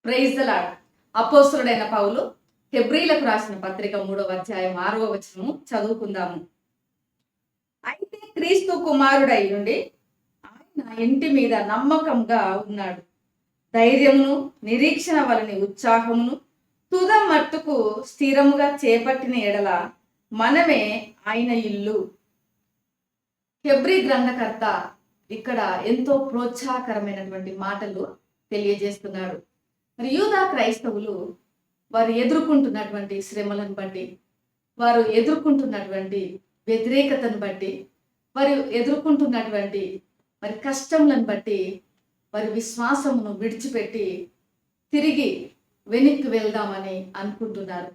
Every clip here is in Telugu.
Praise the lord. అపోస్తలుడైన పౌలు హెబ్రీలకు రాసిన పత్రిక 3వ అధ్యాయం 6వ వచనము చదువుకుందాము. అయితే క్రీస్తు కుమారుడై ఉండి ఆయన ఇంటి మీద నమ్మకంగా ఉన్నాడు. ధైర్యమును నిరీక్షణ వలని ఉత్సాహమును తుద మట్టుకు స్థిరముగా చేపట్టిన ఎడల మనమే ఆయన ఇల్లు. హెబ్రీ గ్రంథకర్త ఇక్కడ ఎంతో ప్రోత్సాహకరమైనటువంటి మాటలు తెలియజేస్తున్నాడు. మరి యూదా క్రైస్తవులు వారు ఎదుర్కొంటున్నటువంటి శ్రమలను బట్టి, వారు ఎదుర్కొంటున్నటువంటి వ్యతిరేకతను బట్టి, వారు ఎదుర్కొంటున్నటువంటి మరి కష్టములను బట్టి వారి విశ్వాసమును విడిచిపెట్టి తిరిగి వెనక్కి వెళ్దామని అనుకుంటున్నారు.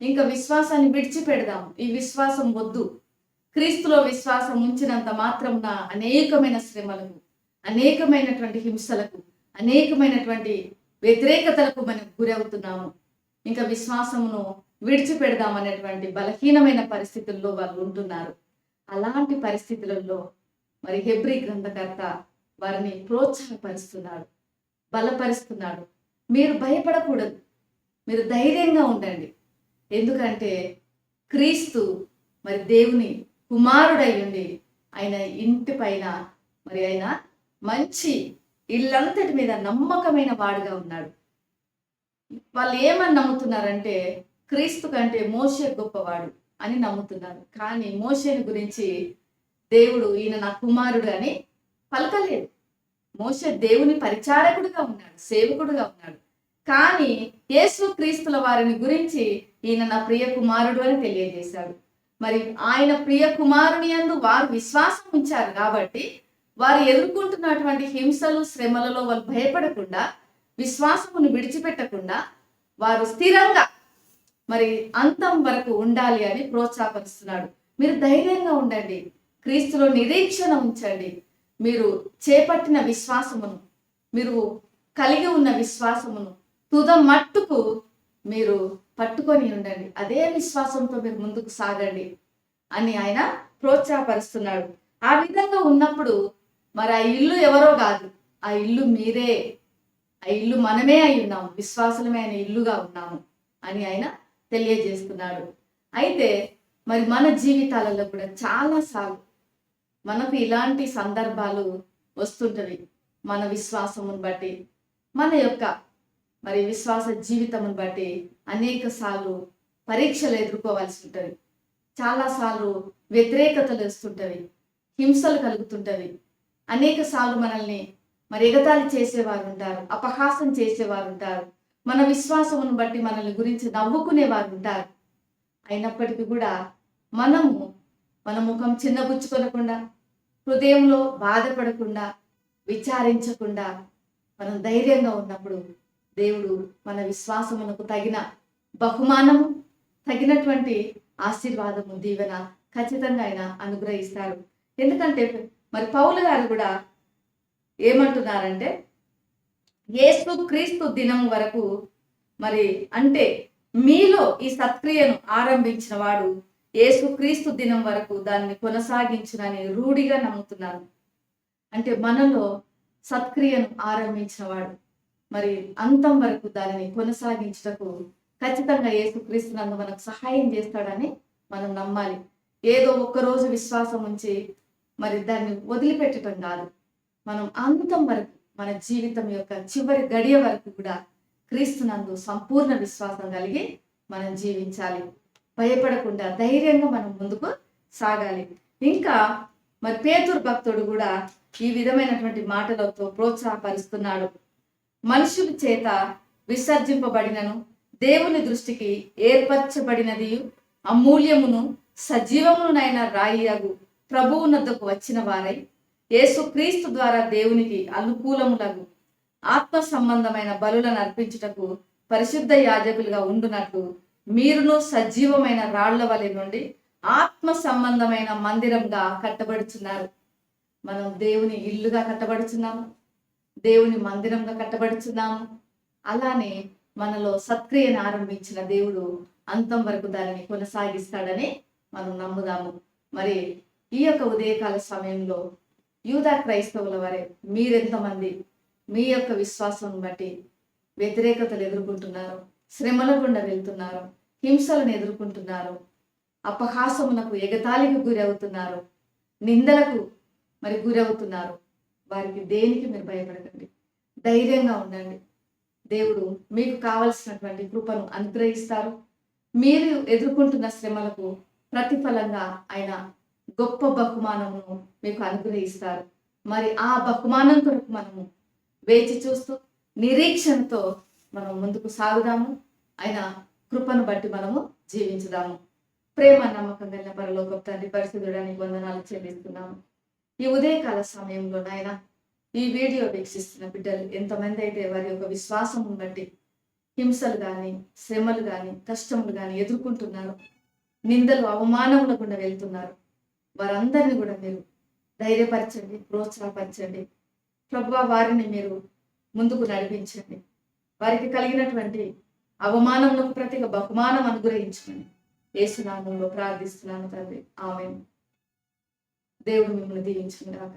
ఇంకా విశ్వాసాన్ని విడిచిపెడదాం, ఈ విశ్వాసం వద్దు, క్రీస్తులో విశ్వాసం ఉంచినంత మాత్రమున అనేకమైన శ్రమలకు, అనేకమైనటువంటి హింసలకు, అనేకమైనటువంటి వ్యతిరేకతలకు మనం గురవుతున్నాము. ఇంకా విశ్వాసమును విడిచిపెడదాం అనేటువంటి బలహీనమైన పరిస్థితుల్లో వాళ్ళు ఉంటున్నారు. అలాంటి పరిస్థితులలో మరి హెబ్రీ గ్రంథకర్త వారిని ప్రోత్సాహపరుస్తున్నాడు, బలపరుస్తున్నాడు. మీరు భయపడకూడదు, మీరు ధైర్యంగా ఉండండి. ఎందుకంటే క్రీస్తు మరి దేవుని కుమారుడై ఉండి ఆయన ఇంటి పైన మరి ఆయన మంచి ఇల్లంతటి మీద నమ్మకమైన వాడుగా ఉన్నాడు. వాళ్ళు ఏమని నమ్ముతున్నారంటే క్రీస్తు కంటే మోషే గొప్పవాడు అని నమ్ముతున్నారు. కానీ మోషేని గురించి దేవుడు ఈయన నా కుమారుడు అని పలకలేదు. మోషే దేవుని పరిచారకుడుగా ఉన్నాడు, సేవకుడుగా ఉన్నాడు. కానీ యేసు క్రీస్తుల వారిని గురించి ఈయన నా ప్రియ కుమారుడు అని తెలియజేశాడు. మరి ఆయన ప్రియ కుమారుని యందు వారు విశ్వాసం ఉంచారు కాబట్టి వారు ఎదుర్కొంటున్నటువంటి హింసలు, శ్రమలలో వాళ్ళు భయపడకుండా, విశ్వాసమును విడిచిపెట్టకుండా వారు స్థిరంగా మరి అంతం వరకు ఉండాలి అని ప్రోత్సాహపరుస్తున్నాడు. మీరు ధైర్యంగా ఉండండి, క్రీస్తులో నిరీక్షణ ఉంచండి. మీరు చేపట్టిన విశ్వాసమును, మీరు కలిగి ఉన్న విశ్వాసమును తుద మట్టుకు మీరు పట్టుకొని ఉండండి. అదే విశ్వాసంతో మీరు ముందుకు సాగండి అని ఆయన ప్రోత్సాహపరుస్తున్నాడు. ఆ విధంగా ఉన్నప్పుడు మరి ఆ ఇల్లు ఎవరో కాదు, ఆ ఇల్లు మీరే, ఆ ఇల్లు మనమే అయి ఉన్నాము, విశ్వాసమే ఆయన ఇల్లుగా ఉన్నాము అని ఆయన తెలియజేస్తున్నాడు. అయితే మరి మన జీవితాలలో కూడా చాలాసార్లు మనకు ఇలాంటి సందర్భాలు వస్తుంటవి. మన విశ్వాసమును బట్టి, మన యొక్క మరి విశ్వాస జీవితమును బట్టి అనేక సార్లు పరీక్షలు ఎదుర్కోవాల్సి ఉంటుంది. చాలాసార్లు వ్యతిరేకతలు వస్తుంటవి, హింసలు కలుగుతుంటవి. అనేక సార్లు మనల్ని మరి ఎగతాళి చేసేవారు ఉంటారు, అపహాసం చేసేవారు ఉంటారు, మన విశ్వాసమును బట్టి మనల్ని గురించి నవ్వుకునేవారు ఉంటారు. అయినప్పటికీ కూడా మనము మన ముఖం చిన్నబుచ్చుకొనకుండా, హృదయంలో బాధపడకుండా, విచారించకుండా మనం ధైర్యంగా ఉన్నప్పుడు దేవుడు మన విశ్వాసమునకు తగిన బహుమానము, తగినటువంటి ఆశీర్వాదము, దీవెన ఖచ్చితంగా ఆయన అనుగ్రహిస్తారు. ఎందుకంటే మరి పౌలు గారు కూడా ఏమంటున్నారంటే యేసు క్రీస్తు దినం వరకు మరి అంటే మీలో ఈ సత్క్రియను ఆరంభించిన వాడు యేసు క్రీస్తు దినం వరకు దాన్ని కొనసాగించునని రూఢిగా నమ్ముతున్నాను. అంటే మనలో సత్క్రియను ఆరంభించిన వాడు మరి అంతం వరకు దానిని కొనసాగించుటకు ఖచ్చితంగా యేసు క్రీస్తునందు మనకు సహాయం చేస్తాడని మనం నమ్మాలి. ఏదో ఒక్కరోజు విశ్వాసం ఉంచి మరి దాన్ని వదిలిపెట్టడం కాదు, మనం అంతం వరకు, మన జీవితం యొక్క చివరి గడియ వరకు కూడా క్రీస్తునందు సంపూర్ణ విశ్వాసం కలిగి మనం జీవించాలి. భయపడకుండా ధైర్యంగా మనం ముందుకు సాగాలి. ఇంకా మరి పేతురు భక్తుడు కూడా ఈ విధమైనటువంటి మాటలతో ప్రోత్సాహపరుస్తున్నాడు. మనుషుల చేత విసర్జింపబడినను దేవుని దృష్టికి ఏర్పరచబడినది అమూల్యమును సజీవమునైన రాయియగు ప్రభువునద్దకు వచ్చిన వారై యేసుక్రీస్తు ద్వారా దేవునికి అనుకూలములకు ఆత్మ సంబంధమైన బలులను అర్పించుటకు పరిశుద్ధ యాజకులుగా ఉండునట్లు మీరును సజీవమైన రాళ్ల వలె నుండి ఆత్మ సంబంధమైన మందిరంగా కట్టబడుచున్నారు. మనం దేవుని ఇల్లుగా కట్టబడుచున్నాము, దేవుని మందిరంగా కట్టబడుచున్నాము. అలానే మనలో సత్క్రియను ఆరంభించిన దేవుడు అంతం వరకు దానిని కొనసాగిస్తాడని మనం నమ్ముదాము. మరి ఈ యొక్క ఉదయకాల సమయంలో యూదా క్రైస్తవుల వారే మీరెంతమంది మీ యొక్క విశ్వాసం బట్టి వ్యతిరేకతలు ఎదుర్కొంటున్నారో, శ్రమల గుండా వెళ్తున్నారో, హింసలను ఎదుర్కొంటున్నారో, అపహాసమునకు ఎగతాళికి గురి అవుతున్నారు, నిందలకు మరి గురి అవుతున్నారు, వారికి దేనికి మీరు భయపడకండి, ధైర్యంగా ఉండండి. దేవుడు మీకు కావలసినటువంటి కృపను అనుగ్రహిస్తారు. మీరు ఎదుర్కొంటున్న శ్రమలకు ప్రతిఫలంగా ఆయన గొప్ప బహుమానమును మీకు అనుగ్రహిస్తారు. మరి ఆ బహుమానం కొరకు మనము వేచి చూస్తూ నిరీక్షణతో మనం ముందుకు సాగుదాము. ఆయన కృపను బట్టి మనము జీవించుదాము. ప్రేమ నమ్మకం కలిగిన పరలోకపు తండ్రి, పరిశుద్ధుడానికి వందనాలు చెల్లిస్తున్నాము. ఈ ఉదయకాల సమయంలో నాయన ఈ వీడియో వీక్షిస్తున్న బిడ్డలు ఎంతమంది అయితే వారి యొక్క విశ్వాసం బట్టి హింసలు కానీ, శ్రమలు కానీ, కష్టములు కానీ ఎదుర్కొంటున్నారు, నిందలు అవమానముల గుండా వెళ్తున్నారు, వారందరినీ కూడా మీరు ధైర్యపరచండి, ప్రోత్సాహపరచండి. ప్రభువా, వారిని మీరు ముందుకు నడిపించండి. వారికి కలిగినటువంటి అవమానములకు ప్రతిగా బహుమానం అనుగ్రహించండి. యేసు నామములో ప్రార్థిస్తున్నాను తండ్రి, ఆమేన్. దేవుడు మిమ్మల్ని దీవించును గాక.